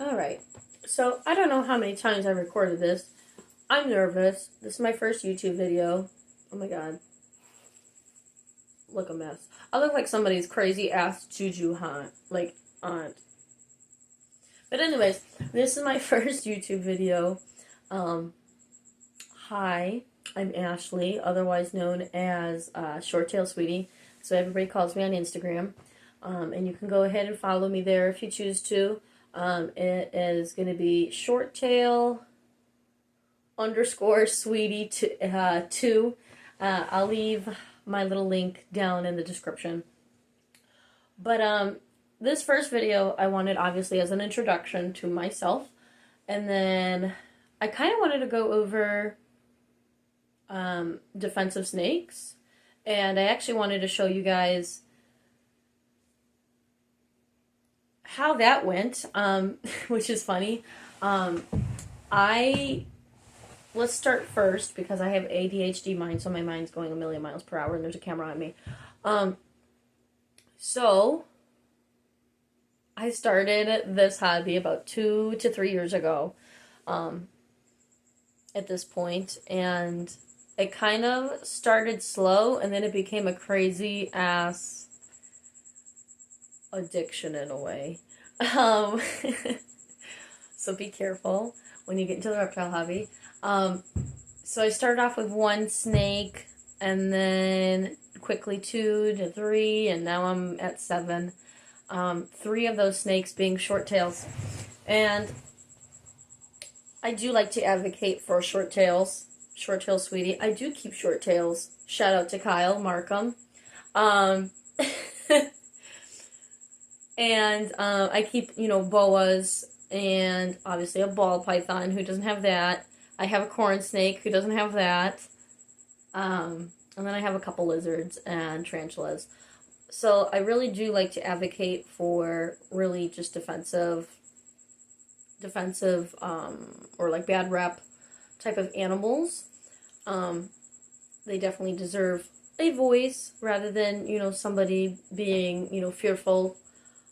Alright, so I don't know how many times I recorded this. I'm nervous. This is my first YouTube video. Oh my god. Look a mess. I look like somebody's crazy ass juju aunt. Like, aunt. But anyways, this is my first YouTube video. Um, Hi, I'm Ashley, otherwise known as Shorttail Sweetie. So everybody calls me on Instagram. And you can go ahead and follow me there if you choose to. It is going to be Shorttail _ Sweetie 2. I'll leave my little link down in the description. But this first video I wanted obviously as an introduction to myself, and then I kind of wanted to go over defensive snakes, and I actually wanted to show you guys how that went, which is funny. Let's start first because I have ADHD mind, so my mind's going a million miles per hour, and there's a camera on me. So I started this hobby about 2 to 3 years ago, at this point, and it kind of started slow, and then it became a crazy ass addiction in a way. So be careful when you get into the reptile hobby. So I started off with 1 snake, and then quickly 2 to 3, and now I'm at 7. 3 of those snakes being shorttails. And I do like to advocate for shorttails. Shorttail Sweetie. I do keep shorttails. Shout out to Kyle Markham. And I keep, boas, and obviously a ball python. Who doesn't have that? I have a corn snake. Who doesn't have that? And then I have a couple lizards and tarantulas. So I really do like to advocate for really just defensive, or like bad rep type of animals. They definitely deserve a voice rather than, somebody being, fearful.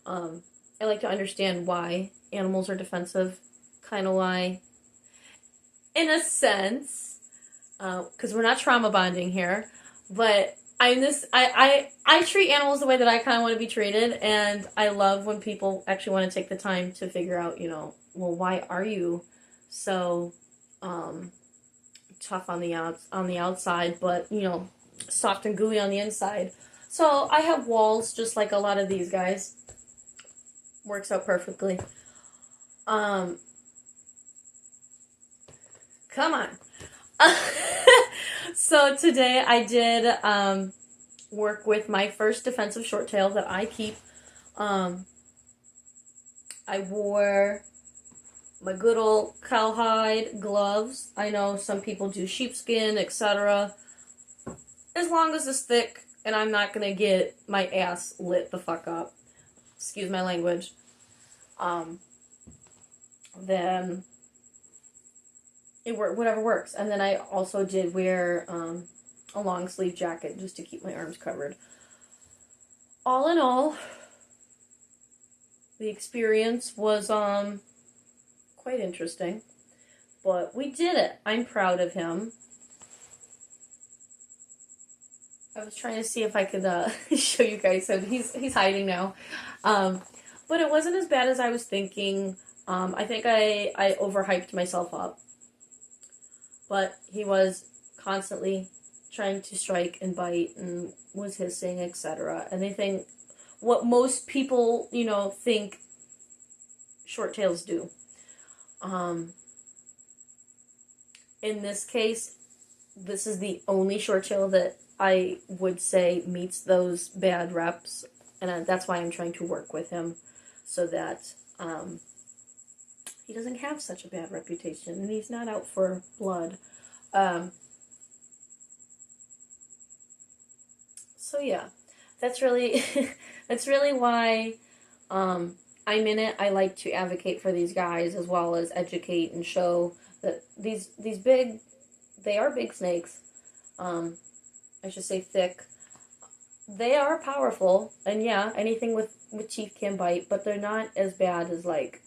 I like to understand why animals are defensive, kind of why, in a sense, because we're not trauma bonding here, but I treat animals the way that I kind of want to be treated, and I love when people actually want to take the time to figure out, well, why are you so tough on the outside, but soft and gooey on the inside. So I have walls just like a lot of these guys. Works out perfectly. Come on. So today I did work with my first defensive shorttail that I keep. I wore my good old cowhide gloves. I know some people do sheepskin, etc. As long as it's thick and I'm not going to get my ass lit the fuck up, excuse my language, then whatever works. And then I also did wear a long sleeve jacket just to keep my arms covered. All in all, the experience was quite interesting, but we did it. I'm proud of him. I was trying to see if I could show you guys. So he's hiding now, but it wasn't as bad as I was thinking. I think I overhyped myself up, but he was constantly trying to strike and bite and was hissing, etc. Anything, what most people think shorttails do. In this case, this is the only shorttail that I would say meets those bad reps, and that's why I'm trying to work with him so that he doesn't have such a bad reputation, and he's not out for blood. So yeah, that's really that's really why I'm in it. I like to advocate for these guys as well as educate and show that these big, they are big snakes. I should say thick. They are powerful, and yeah, anything with teeth can bite, but they're not as bad as like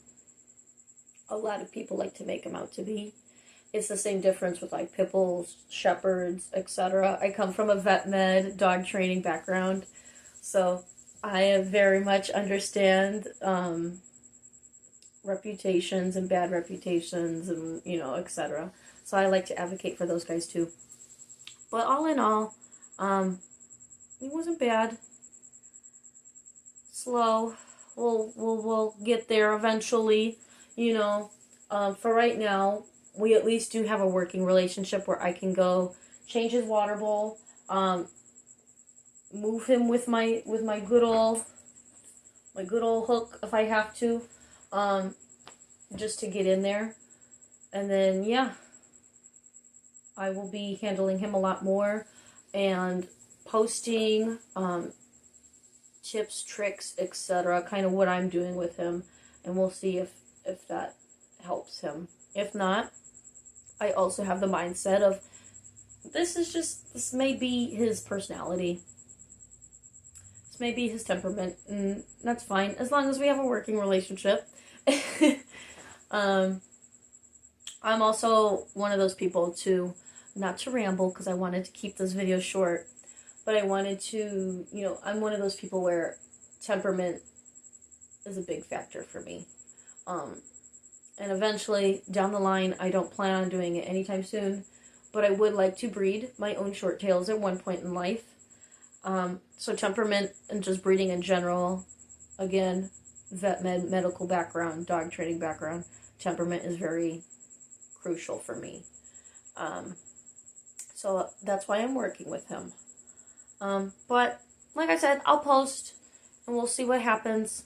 a lot of people like to make them out to be. It's the same difference with like pit bulls, shepherds, etc. I come from a vet med dog training background, so I very much understand reputations and bad reputations and, you know, etc. So I like to advocate for those guys too. But all in all, it wasn't bad. Slow. We'll get there eventually, you know. For right now, we at least do have a working relationship where I can go change his water bowl, move him with my good old hook if I have to, just to get in there. And then yeah, I will be handling him a lot more and posting tips, tricks, etc. kind of what I'm doing with him, and we'll see if that helps him. If not, I also have the mindset of this may be his personality. This may be his temperament, and that's fine as long as we have a working relationship. I'm also one of those people too, not to ramble because I wanted to keep this video short, but I wanted to, you know, I'm one of those people where temperament is a big factor for me. And eventually, down the line, I don't plan on doing it anytime soon, but I would like to breed my own Shorttails at one point in life. So temperament and just breeding in general, again, vet med, medical background, dog training background, temperament is very crucial for me. So that's why I'm working with him. But like I said, I'll post and we'll see what happens.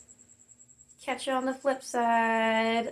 Catch you on the flip side.